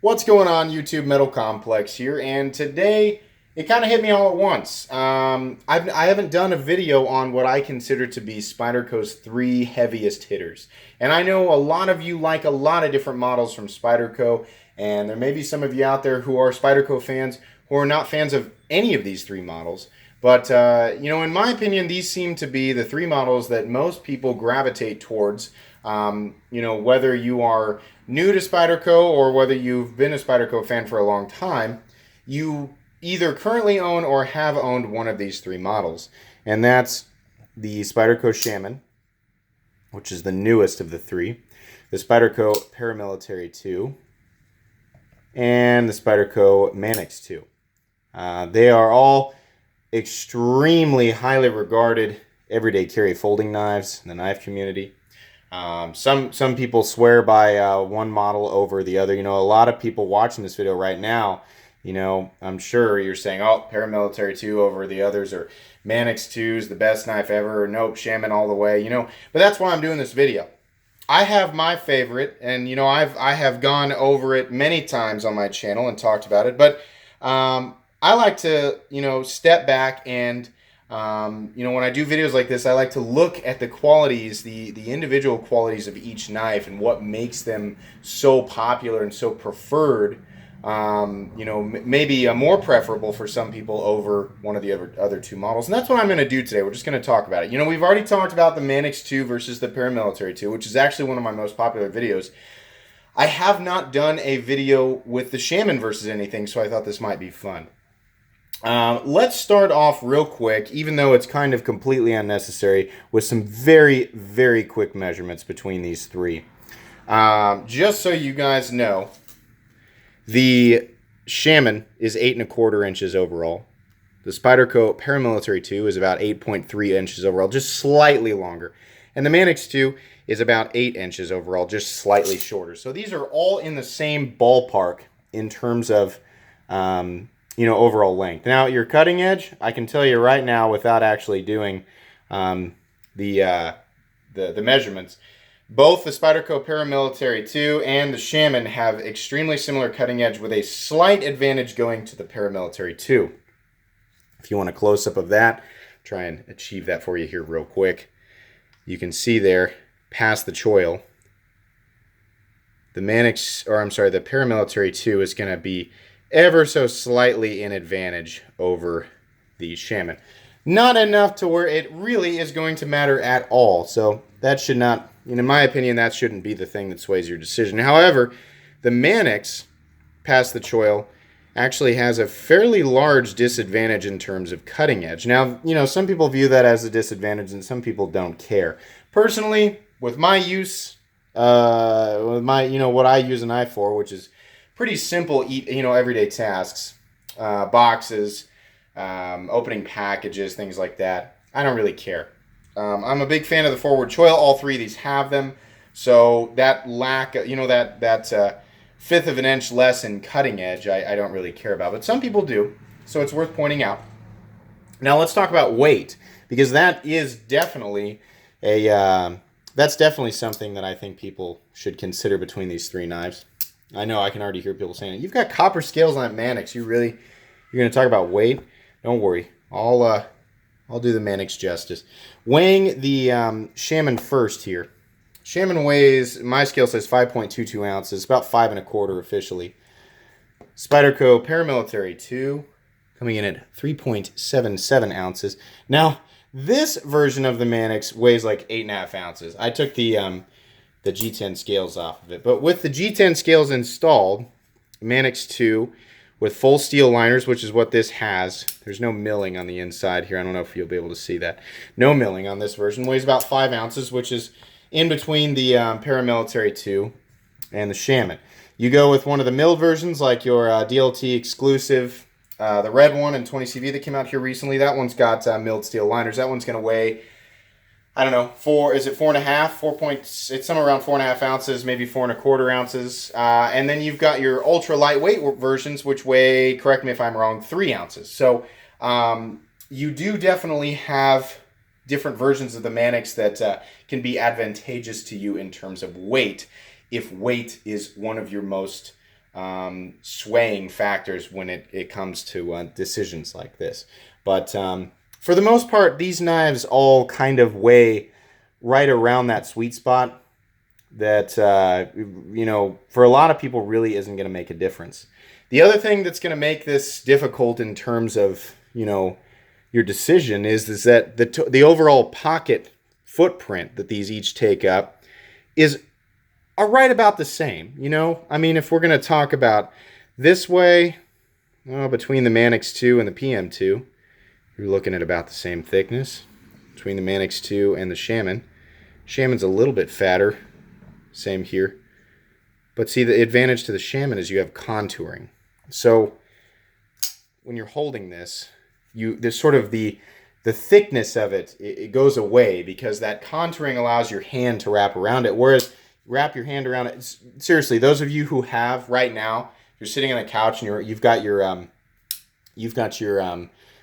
What's going on, YouTube? Metal Complex here, and today it kind of hit me all at once. I haven't done a video on what I consider to be Spyderco's 3 heaviest hitters, and I know a lot of you like a lot of different models from Spyderco, and there may be some of you out there who are Spyderco fans who are not fans of any of these 3 models. But in my opinion, these seem to be the 3 models that most people gravitate towards. Whether you are new to Spyderco or whether you've been a Spyderco fan for a long time, you either currently own or have owned one of these 3 models. And that's the Spyderco Shaman, which is the newest of the 3, the Spyderco Paramilitary 2, and the Spyderco Manix 2. They are all extremely highly regarded everyday carry folding knives in the knife community. Some people swear by one model over the other. A lot of people watching this video right now, I'm sure you're saying, oh, Paramilitary 2 over the others, or Manix 2 is the best knife ever, or nope, Shaman all the way, but that's why I'm doing this video. I have my favorite, and I have gone over it many times on my channel and talked about it, but I like to step back and when I do videos like this, I like to look at the qualities, the individual qualities of each knife and what makes them so popular and so preferred, maybe more preferable for some people over one of the other 2 models. And that's what I'm going to do today. We're just going to talk about it. We've already talked about the Manix 2 versus the Paramilitary 2, which is actually one of my most popular videos. I have not done a video with the Shaman versus anything, so I thought this might be fun. Let's start off real quick, even though it's kind of completely unnecessary, with some very, very quick measurements between these 3. Just so you guys know, the Shaman is 8¼ inches overall. The Spyderco Paramilitary 2 is about 8.3 inches overall, just slightly longer. And the Manix 2 is about 8 inches overall, just slightly shorter. So these are all in the same ballpark in terms of overall length. Now, your cutting edge, I can tell you right now without actually doing the measurements, both the Spyderco Paramilitary 2 and the Shaman have extremely similar cutting edge with a slight advantage going to the Paramilitary 2. If you want a close-up of that, try and achieve that for you here real quick. You can see there, past the choil, the Paramilitary 2 is going to be ever so slightly in advantage over the Shaman. Not enough to where it really is going to matter at all. So that should not, in my opinion, that shouldn't be the thing that sways your decision. However, the Manix, past the choil, actually has a fairly large disadvantage in terms of cutting edge. Now, some people view that as a disadvantage and some people don't care. Personally, with my use, what I use a knife for, which is pretty simple, everyday tasks, boxes, opening packages, things like that. I don't really care. I'm a big fan of the forward choil. All 3 of these have them. So that lack, that 1/5 of an inch less in cutting edge, I don't really care about. But some people do, so it's worth pointing out. Now let's talk about weight, because that is definitely that's definitely something that I think people should consider between these 3 knives. I know I can already hear people saying, "You've got copper scales on that Manix. You're going to talk about weight?" Don't worry, I'll do the Manix justice. Weighing the Shaman first here. Shaman weighs, my scale says 5.22 ounces, about 5¼ officially. Spyderco Paramilitary 2 coming in at 3.77 ounces. Now, this version of the Manix weighs like 8½ ounces. I took the G10 scales off of it. But with the G10 scales installed, Manix 2 with full steel liners, which is what this has. There's no milling on the inside here. I don't know if you'll be able to see that. No milling on this version. Weighs about 5 ounces, which is in between the Paramilitary 2 and the Shaman. You go with one of the milled versions, like your DLT exclusive, the red one in 20CV that came out here recently. That one's got milled steel liners. That one's going to weigh, I don't know, is it 4.5? It's somewhere around 4.5 ounces, maybe 4¼ ounces. And then you've got your ultra lightweight versions, which weigh, correct me if I'm wrong, 3 ounces. So you do definitely have different versions of the Manix that can be advantageous to you in terms of weight, if weight is one of your most swaying factors when it comes to decisions like this. But for the most part, these knives all kind of weigh right around that sweet spot that, for a lot of people really isn't going to make a difference. The other thing that's going to make this difficult in terms of, your decision is that the overall pocket footprint that these each take up are right about the same. If we're going to talk about this way, between the Manix 2 and the PM2, you're looking at about the same thickness. Between the Manix 2 and the Shaman. Shaman's a little bit fatter. Same here. But see, the advantage to the Shaman is you have contouring. So when you're holding this, there's sort of the thickness of it goes away because that contouring allows your hand to wrap around it. Whereas wrap your hand around it. Seriously, those of you who have right now, you're sitting on a couch and you've got your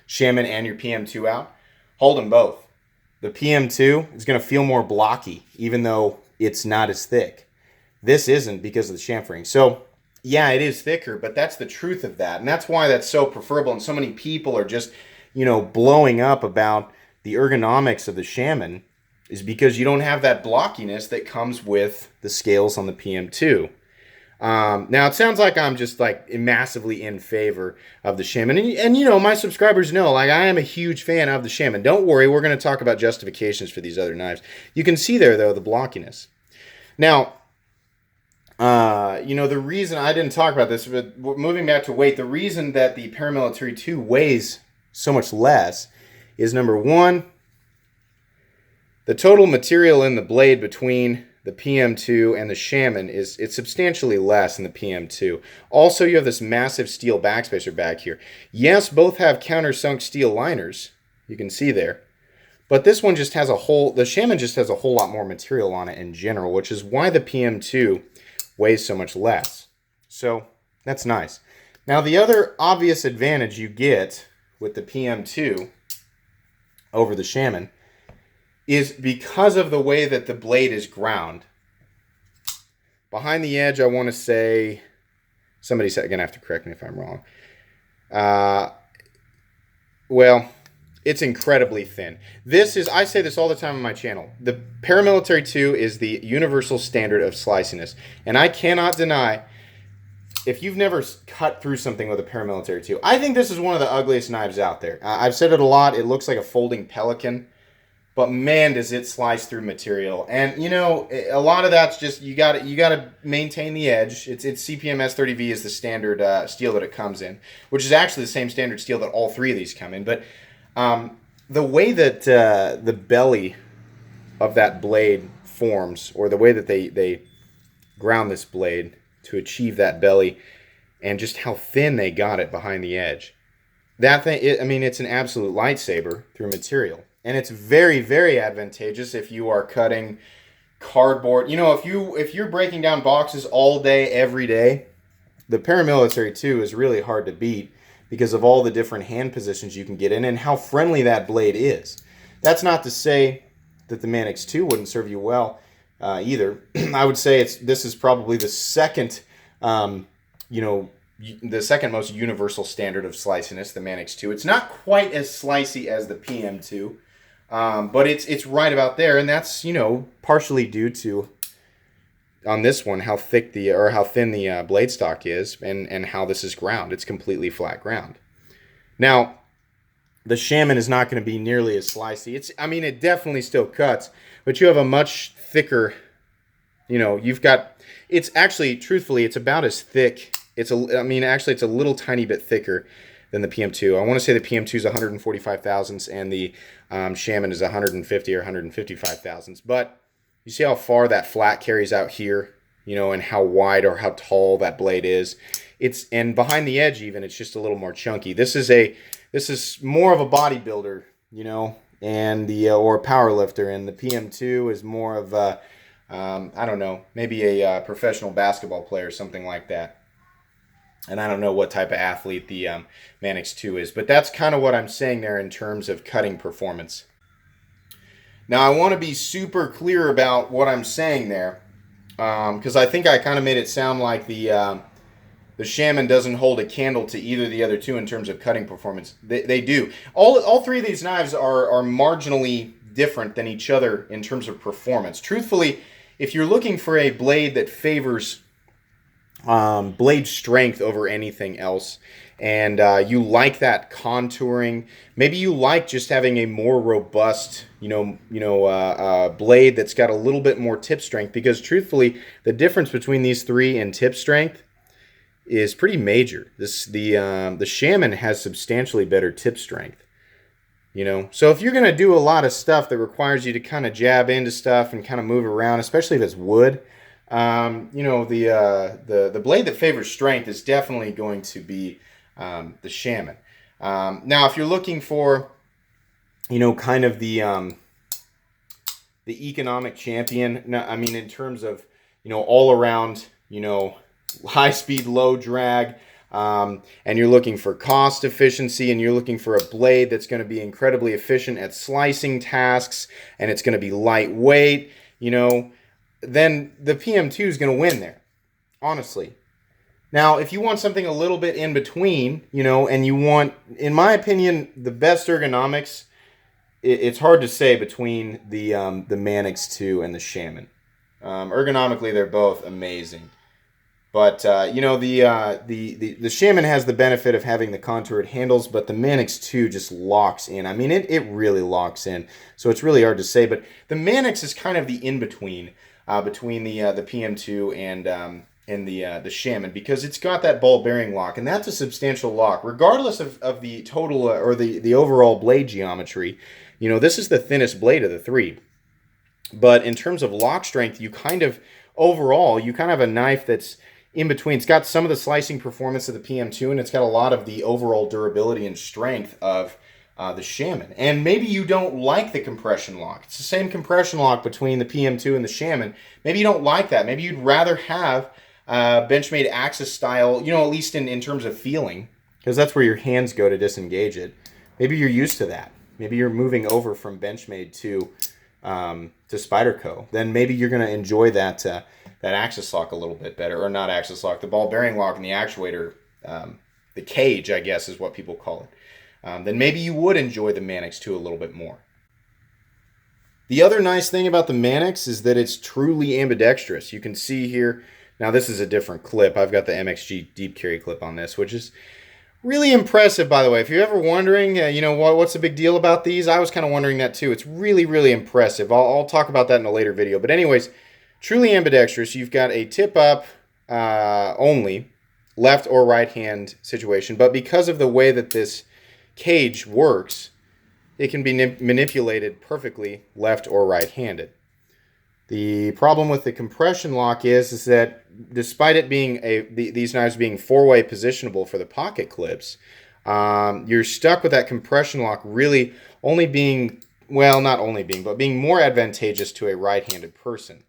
Shaman and your PM2 out. Hold them both. The PM2 is going to feel more blocky, even though it's not as thick. This isn't because of the chamfering. So yeah, it is thicker, but that's the truth of that. And that's why that's so preferable. And so many people are just, blowing up about the ergonomics of the Shaman is because you don't have that blockiness that comes with the scales on the PM2. Now, it sounds like I'm just massively in favor of the Shaman. And my subscribers know, I am a huge fan of the Shaman. Don't worry, we're going to talk about justifications for these other knives. You can see there, though, the blockiness. Now, the reason I didn't talk about this, but moving back to weight, the reason that the Paramilitary 2 weighs so much less is, number one, the total material in the blade between the PM2 and the Shaman it's substantially less in the PM2. Also, you have this massive steel backspacer back here. Yes, both have countersunk steel liners. You can see there. But this one just has the Shaman just has a whole lot more material on it in general, which is why the PM2 weighs so much less. So that's nice. Now, the other obvious advantage you get with the PM2 over the Shaman is because of the way that the blade is ground. Behind the edge, I want to say, somebody's going to have to correct me if I'm wrong. Well, it's incredibly thin. I say this all the time on my channel. The Paramilitary 2 is the universal standard of sliciness. And I cannot deny, if you've never cut through something with a Paramilitary 2, I think this is one of the ugliest knives out there. I've said it a lot. It looks like a folding pelican. But man, does it slice through material. And a lot of that's just you got to maintain the edge. It's CPM S30V is the standard steel that it comes in, which is actually the same standard steel that all three of these come in. But the way that the belly of that blade forms, or the way that they ground this blade to achieve that belly, and just how thin they got it behind the edge, that thing, it's an absolute lightsaber through material. And it's very, very advantageous if you are cutting cardboard. If you're breaking down boxes all day, every day, the Paramilitary 2 is really hard to beat because of all the different hand positions you can get in and how friendly that blade is. That's not to say that the Manix 2 wouldn't serve you well either. I would say this is probably the second, the second most universal standard of sliciness, the Manix 2. It's not quite as slicey as the PM2. But it's right about there, and that's partially due to, on this one, how thin the blade stock is, and how this is ground. It's completely flat ground. It's the Shaman is not going to be nearly as slicey. It definitely still cuts, but you have a much thicker. It's actually, truthfully, it's about as thick. It's a little tiny bit thicker than the PM2. I want to say the PM2 is 145 thousandths and the Shaman is 150 or 155 thousandths. But you see how far that flat carries out here, and how wide or how tall that blade is. And behind the edge even, it's just a little more chunky. This is more of a bodybuilder, and or a power lifter, and the PM2 is more of a, I don't know, maybe a professional basketball player or something like that. And I don't know what type of athlete the Manix 2 is. But that's kind of what I'm saying there in terms of cutting performance. Now, I want to be super clear about what I'm saying there. Because I think I kind of made it sound like the the Shaman doesn't hold a candle to either of the other two in terms of cutting performance. They do. All three of these knives are marginally different than each other in terms of performance. Truthfully, if you're looking for a blade that favors blade strength over anything else, and you like that contouring, maybe you like just having a more robust, blade that's got a little bit more tip strength, because truthfully, the difference between these three in tip strength is pretty major. The Shaman has substantially better tip strength. So if you're going to do a lot of stuff that requires you to kind of jab into stuff and kind of move around, especially if it's wood, the blade that favors strength is definitely going to be the Shaman. Now, if you're looking for, kind of the economic champion, I mean, in terms of, all around, high speed, low drag, and you're looking for cost efficiency, and you're looking for a blade that's going to be incredibly efficient at slicing tasks, and it's going to be lightweight, then the PM2 is going to win there, honestly. Now, if you want something a little bit in between, and you want, in my opinion, the best ergonomics, it's hard to say between the Manix 2 and the Shaman. Ergonomically, they're both amazing. But, the Shaman has the benefit of having the contoured handles, but the Manix 2 just locks in. I mean, it really locks in. So it's really hard to say. But the Manix is kind of the in-between between the PM2 and the Shaman, because it's got that ball bearing lock, and that's a substantial lock. Regardless of the total or the overall blade geometry, this is the thinnest blade of the three. But in terms of lock strength, you kind of have a knife that's in between. It's got some of the slicing performance of the PM2, and it's got a lot of the overall durability and strength of the Shaman. And maybe you don't like the compression lock. It's the same compression lock between the PM2 and the Shaman. Maybe you don't like that. Maybe you'd rather have Benchmade Axis style, at least in terms of feeling, because that's where your hands go to disengage it. Maybe you're used to that. Maybe you're moving over from Benchmade to Spyderco. Then maybe you're going to enjoy that axis lock a little bit better, or not axis lock, the ball bearing lock and the actuator, the cage, I guess is what people call it. Then maybe you would enjoy the Manix 2 a little bit more. The other nice thing about the Manix is that it's truly ambidextrous. You can see here, now this is a different clip. I've got the MXG deep carry clip on this, which is really impressive, by the way. If you're ever wondering, what's the big deal about these? I was kind of wondering that too. It's really, really impressive. I'll talk about that in a later video. But anyways, truly ambidextrous. You've got a tip up only, left or right hand situation. But because of the way that this cage works, it can be manipulated perfectly left or right handed. The problem with the compression lock is that despite it being these knives being four-way positionable for the pocket clips, you're stuck with that compression lock really only being, well, not only being, but being more advantageous to a right-handed person.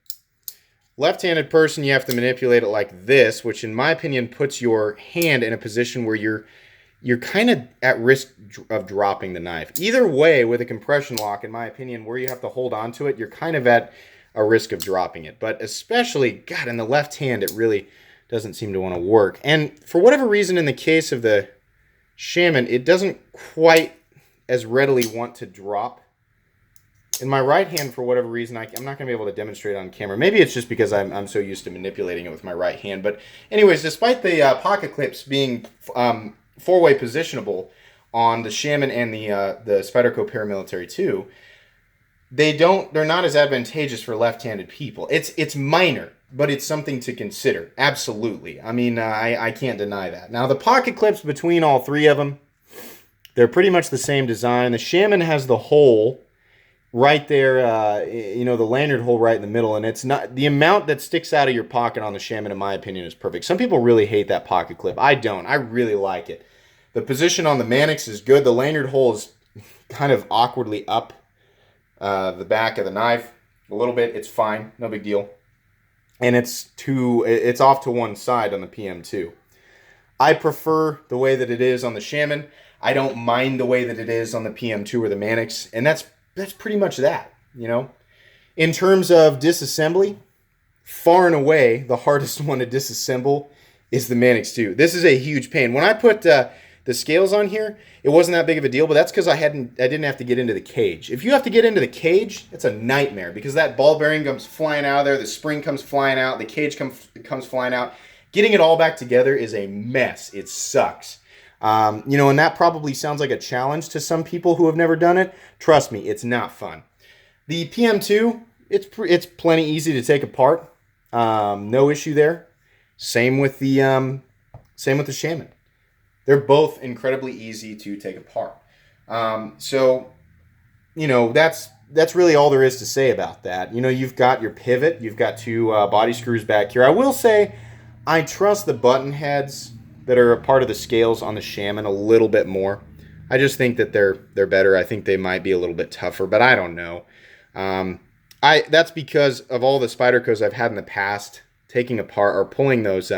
Left-handed person, you have to manipulate it like this, which in my opinion puts your hand in a position where you're kind of at risk of dropping the knife. Either way, with a compression lock, in my opinion, where you have to hold on to it, you're kind of at a risk of dropping it. But especially, God, in the left hand, it really doesn't seem to want to work. And for whatever reason, in the case of the Shaman, it doesn't quite as readily want to drop. In my right hand, for whatever reason, I'm not going to be able to demonstrate on camera. Maybe it's just because I'm so used to manipulating it with my right hand. But anyways, despite the pocket clips being four-way positionable on the Shaman and the Spyderco Paramilitary 2, they're not as advantageous for left-handed people. It's minor, but it's something to consider. Absolutely. I mean, I can't deny that. Now, the pocket clips between all three of them, they're pretty much the same design. The Shaman has the hole right there, the lanyard hole right in the middle, and it's not the amount that sticks out of your pocket on the Shaman, in my opinion, is perfect. Some people really hate that pocket clip. I don't. I really like it. The position on the Manix is good. The lanyard hole is kind of awkwardly up the back of the knife a little bit. It's fine, no big deal. And it's off to one side on the PM2. I prefer the way that it is on the Shaman. I don't mind the way that it is on the PM2 or the Manix, and that's pretty much that, In terms of disassembly, far and away the hardest one to disassemble is the Manix 2. This is a huge pain. When I put the scales on here, it wasn't that big of a deal, but that's because I didn't have to get into the cage. If you have to get into the cage, it's a nightmare because that ball bearing comes flying out of there, the spring comes flying out, the cage comes flying out. Getting it all back together is a mess. It sucks. And that probably sounds like a challenge to some people who have never done it. Trust me, it's not fun. The PM2, it's plenty easy to take apart. No issue there. Same with the Shaman. They're both incredibly easy to take apart. So that's really all there is to say about that. You've got your pivot. You've got two body screws back here. I will say I trust the button heads that are a part of the scales on the Shaman a little bit more. I just think that they're better. I think they might be a little bit tougher, but I don't know. That's because of all the Spydercos I've had in the past, taking apart or pulling those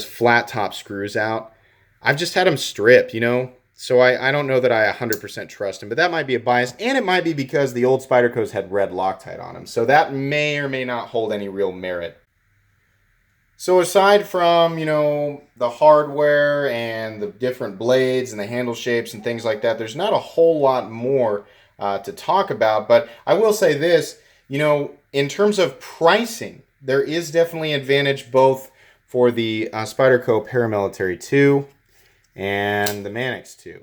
flat top screws out. I've just had them strip, so I don't know that I 100% trust them, but that might be a bias, and it might be because the old Spydercos had red Loctite on them, so that may or may not hold any real merit. So aside from, the hardware and the different blades and the handle shapes and things like that, there's not a whole lot more to talk about, but I will say this, in terms of pricing, there is definitely advantage both for the Spyderco Paramilitary 2 and the Manix 2.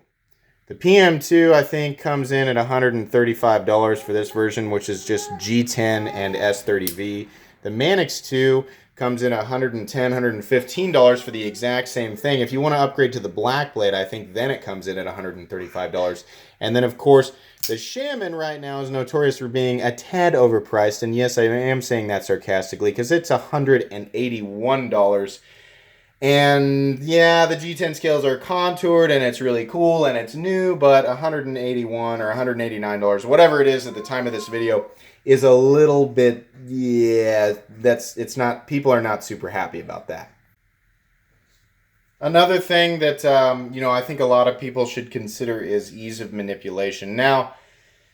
The PM2, I think, comes in at $135 for this version, which is just G10 and S30V. The Manix 2 comes in $110, $115 for the exact same thing. If you want to upgrade to the black blade, I think then it comes in at $135. And then, of course, the Shaman right now is notorious for being a tad overpriced. And yes, I am saying that sarcastically because it's $181. And yeah, the G10 scales are contoured and it's really cool and it's new, but $181 or $189, whatever it is at the time of this video, is a little bit, people are not super happy about that. Another thing that, I think a lot of people should consider is ease of manipulation. Now,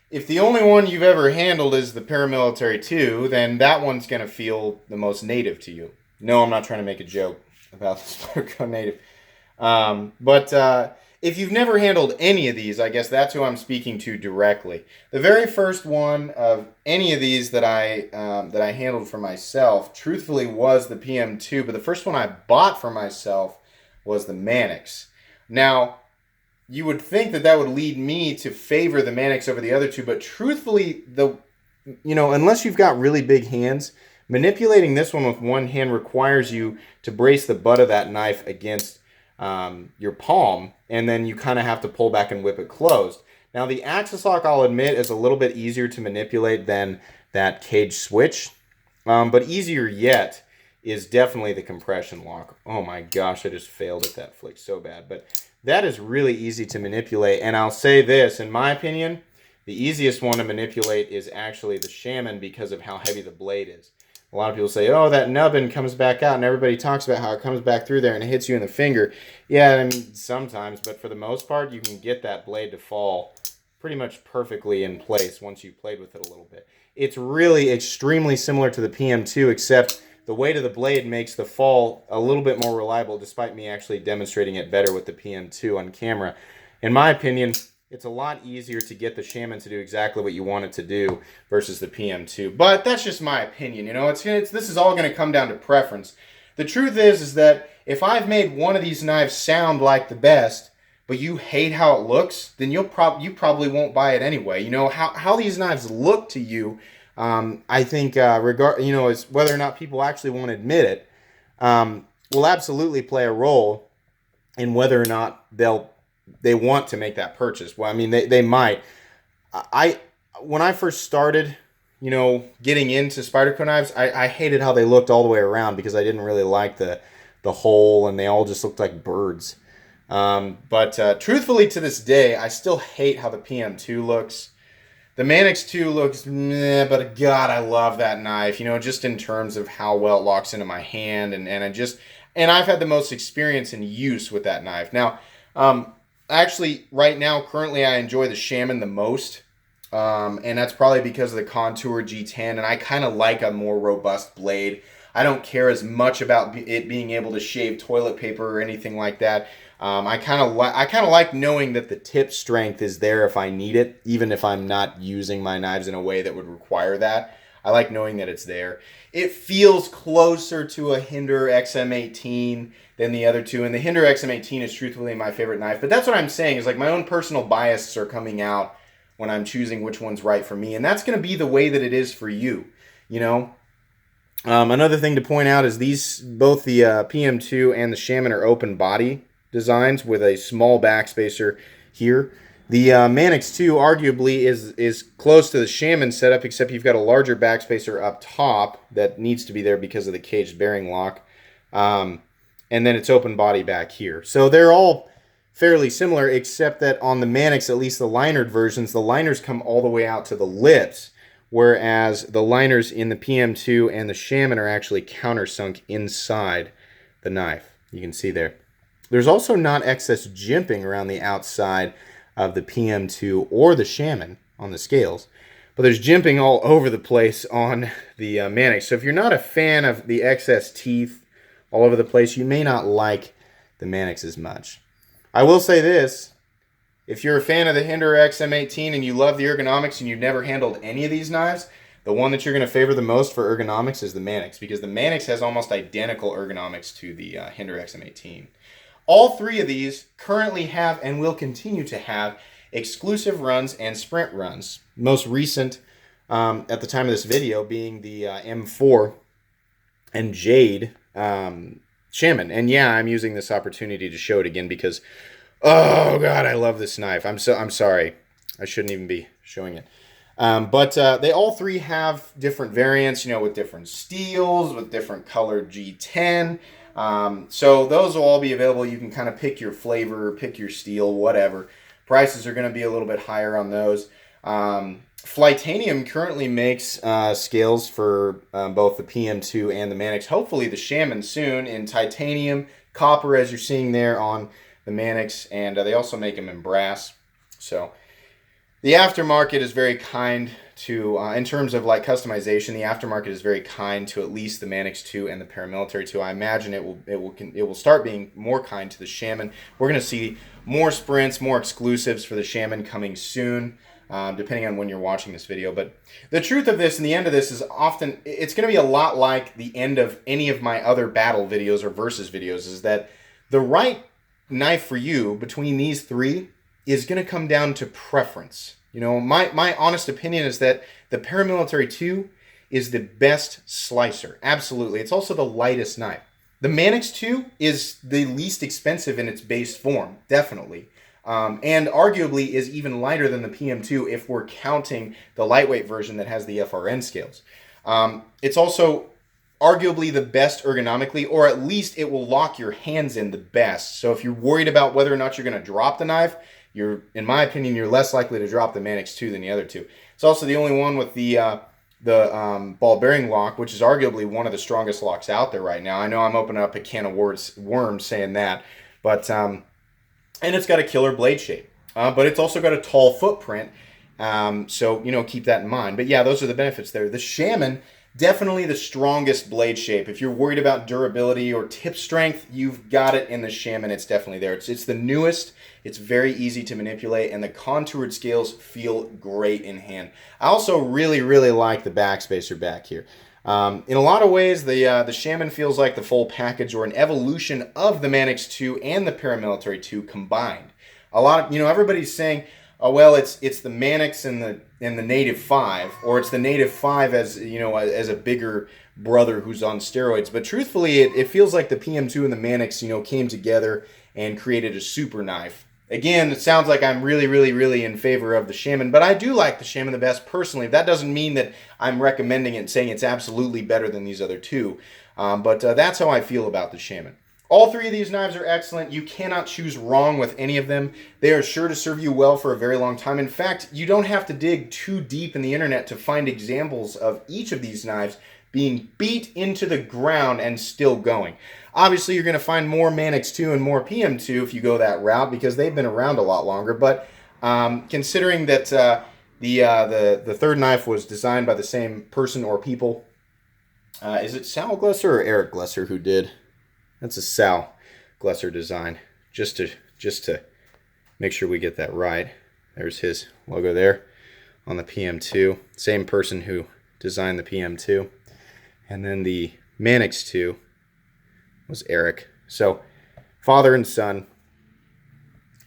if the only one you've ever handled is the Paramilitary 2, then that one's going to feel the most native to you. No, I'm not trying to make a joke about the Spyderco native. But if you've never handled any of these, I guess that's who I'm speaking to directly. The very first one of any of these that I handled for myself, truthfully, was the PM2. But the first one I bought for myself was the Manix. Now, you would think that would lead me to favor the Manix over the other two, but truthfully, unless you've got really big hands, manipulating this one with one hand requires you to brace the butt of that knife against your palm, and then you kind of have to pull back and whip it closed. Now, the axis lock, I'll admit, is a little bit easier to manipulate than that cage switch, but easier yet is definitely the compression lock. Oh my gosh, I just failed at that flick so bad. But that is really easy to manipulate, and I'll say this, in my opinion, the easiest one to manipulate is actually the Shaman because of how heavy the blade is. A lot of people say, oh, that nubbin comes back out, and everybody talks about how it comes back through there and it hits you in the finger. Yeah, I mean, sometimes, but for the most part, you can get that blade to fall pretty much perfectly in place once you've played with it a little bit. It's really extremely similar to the PM2, except the weight of the blade makes the fall a little bit more reliable, despite me actually demonstrating it better with the PM2 on camera. In my opinion, it's a lot easier to get the Shaman to do exactly what you want it to do versus the PM2. But that's just my opinion. This is all going to come down to preference. The truth is that if I've made one of these knives sound like the best, but you hate how it looks, then you probably won't buy it anyway. How these knives look to you, I think, is whether or not people actually want to admit it, will absolutely play a role in whether or not they want to make that purchase. Well, I mean, they might. When I first started, getting into Spyderco knives, I hated how they looked all the way around because I didn't really like the hole, and they all just looked like birds. But truthfully, to this day, I still hate how the PM2 looks. The Manix 2 looks meh, but God, I love that knife, just in terms of how well it locks into my hand, and I've had the most experience and use with that knife. Now, actually, right now, currently, I enjoy the Shaman the most, and that's probably because of the contour G10, and I kind of like a more robust blade. I don't care as much about it being able to shave toilet paper or anything like that. I kind of like knowing that the tip strength is there if I need it, even if I'm not using my knives in a way that would require that. I like knowing that it's there. It feels closer to a Hinder XM18 than the other two, and the Hinder XM18 is truthfully my favorite knife. But that's what I'm saying, is like my own personal biases are coming out when I'm choosing which one's right for me, and that's going to be the way that it is for you, you know. Another thing to point out is both the PM2 and the Shaman are open body designs with a small backspacer here. The Manix 2 arguably is close to the Shaman setup, except you've got a larger backspacer up top that needs to be there because of the caged bearing lock. And then it's open body back here. So they're all fairly similar, except that on the Manix, at least the linered versions, the liners come all the way out to the lips, whereas the liners in the PM2 and the Shaman are actually countersunk inside the knife. You can see there. There's also not excess jimping around the outside of the PM2 or the Shaman on the scales, but there's jimping all over the place on the Manix. So if you're not a fan of the excess teeth all over the place, you may not like the Manix as much. I will say this: if you're a fan of the Hinder XM18 and you love the ergonomics and you've never handled any of these knives, the one that you're going to favor the most for ergonomics is the Manix, because the Manix has almost identical ergonomics to the Hinder XM18. All three of these currently have and will continue to have exclusive runs and sprint runs. Most recent, at the time of this video, being the M4 and Jade Shaman. And yeah, I'm using this opportunity to show it again because, oh god, I love this knife. I'm sorry, I shouldn't even be showing it. But they all three have different variants, you know, with different steels, with different colored G10. So those will all be available. You can kind of pick your flavor, pick your steel, whatever. Prices are going to be a little bit higher on those. Flightanium currently makes scales for both the PM2 and the Manix. Hopefully the Shaman soon in titanium, copper, as you're seeing there on the Manix, and they also make them in brass. So the aftermarket is very kind to, in terms of like customization, the aftermarket is very kind to at least the Manix 2 and the Paramilitary 2. I imagine it will start being more kind to the Shaman. We're going to see more sprints, more exclusives for the Shaman coming soon, depending on when you're watching this video. But the truth of this and the end of this is often, it's going to be a lot like the end of any of my other battle videos or versus videos, is that the right knife for you between these three is going to come down to preference. You know, my honest opinion is that the Paramilitary 2 is the best slicer. Absolutely. It's also the lightest knife. The Manix 2 is the least expensive in its base form, definitely. And arguably is even lighter than the PM2 if we're counting the lightweight version that has the FRN scales. It's also arguably the best ergonomically, or at least it will lock your hands in the best. So if you're worried about whether or not you're going to drop the knife, in my opinion, you're less likely to drop the Manix 2 than the other two. It's also the only one with the ball bearing lock, which is arguably one of the strongest locks out there right now. I know I'm opening up a can of worms saying that, but and it's got a killer blade shape, but it's also got a tall footprint. So you know, keep that in mind. But yeah, those are the benefits there. The Shaman, definitely the strongest blade shape. If you're worried about durability or tip strength, you've got it in the Shaman. It's definitely there. It's the newest. It's very easy to manipulate, and the contoured scales feel great in hand. I also really, really like the backspacer back here. In a lot of ways, the Shaman feels like the full package or an evolution of the Manix 2 and the Paramilitary 2 combined. A lot of, you know, everybody's saying, oh well, it's the Manix and the Native 5, or it's the Native 5 as, you know, as a bigger brother who's on steroids. But truthfully, it feels like the PM2 and the Manix, you know, came together and created a super knife. Again, it sounds like I'm really, really, really in favor of the Shaman, but I do like the Shaman the best personally. That doesn't mean that I'm recommending it and saying it's absolutely better than these other two, but that's how I feel about the Shaman. All three of these knives are excellent. You cannot choose wrong with any of them. They are sure to serve you well for a very long time. In fact, you don't have to dig too deep in the internet to find examples of each of these knives being beat into the ground and still going. Obviously, you're going to find more Manix 2 and more PM2 if you go that route, because they've been around a lot longer. But considering that the third knife was designed by the same person or people, Is it Sal Glesser or Eric Glesser who did? That's a Sal Glesser design. Just to make sure we get that right. There's his logo there on the PM2. Same person who designed the PM2. And then the Manix 2 was Eric. So father and son,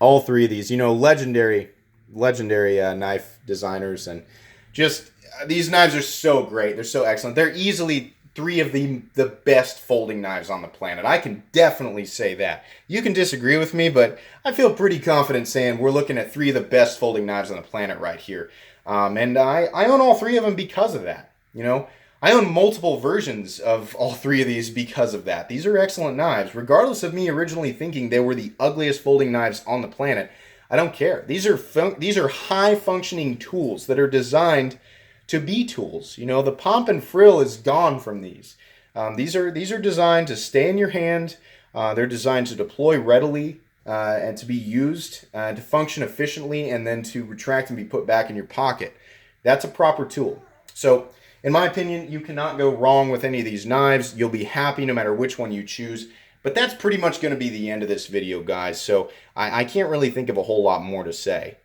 all three of these, you know, legendary knife designers, and just these knives are so great. They're so excellent. They're easily three of the best folding knives on the planet. I can definitely say that. You can disagree with me, but I feel pretty confident saying we're looking at three of the best folding knives on the planet right here. And I own all three of them because of that. You know, I own multiple versions of all three of these because of that. These are excellent knives. Regardless of me originally thinking they were the ugliest folding knives on the planet, I don't care. These are high-functioning tools that are designed to be tools. You know, the pomp and frill is gone from these. These are designed to stay in your hand. They're designed to deploy readily and to be used, to function efficiently, and then to retract and be put back in your pocket. That's a proper tool. So, in my opinion, you cannot go wrong with any of these knives. You'll be happy no matter which one you choose. But that's pretty much going to be the end of this video, guys. So I can't really think of a whole lot more to say.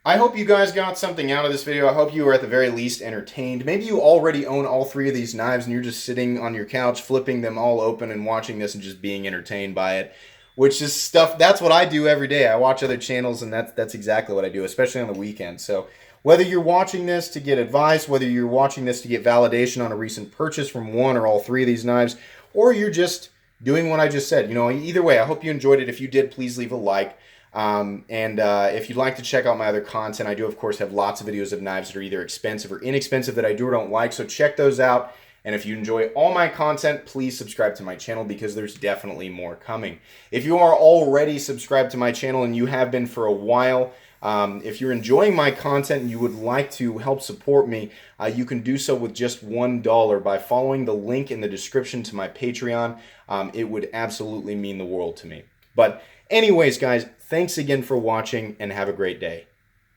I hope you guys got something out of this video. I hope you were at the very least entertained. Maybe you already own all three of these knives and you're just sitting on your couch flipping them all open and watching this and just being entertained by it. Which is stuff, that's what I do every day. I watch other channels and that's exactly what I do, especially on the weekend. So whether you're watching this to get advice, whether you're watching this to get validation on a recent purchase from one or all three of these knives, or you're just doing what I just said, you know, either way, I hope you enjoyed it. If you did, please leave a like. If you'd like to check out my other content, I do, of course, have lots of videos of knives that are either expensive or inexpensive that I do or don't like, so check those out. And if you enjoy all my content, please subscribe to my channel because there's definitely more coming. If you are already subscribed to my channel and you have been for a while, if you're enjoying my content and you would like to help support me, you can do so with just $1 by following the link in the description to my Patreon. It would absolutely mean the world to me. But anyways, guys, thanks again for watching and have a great day.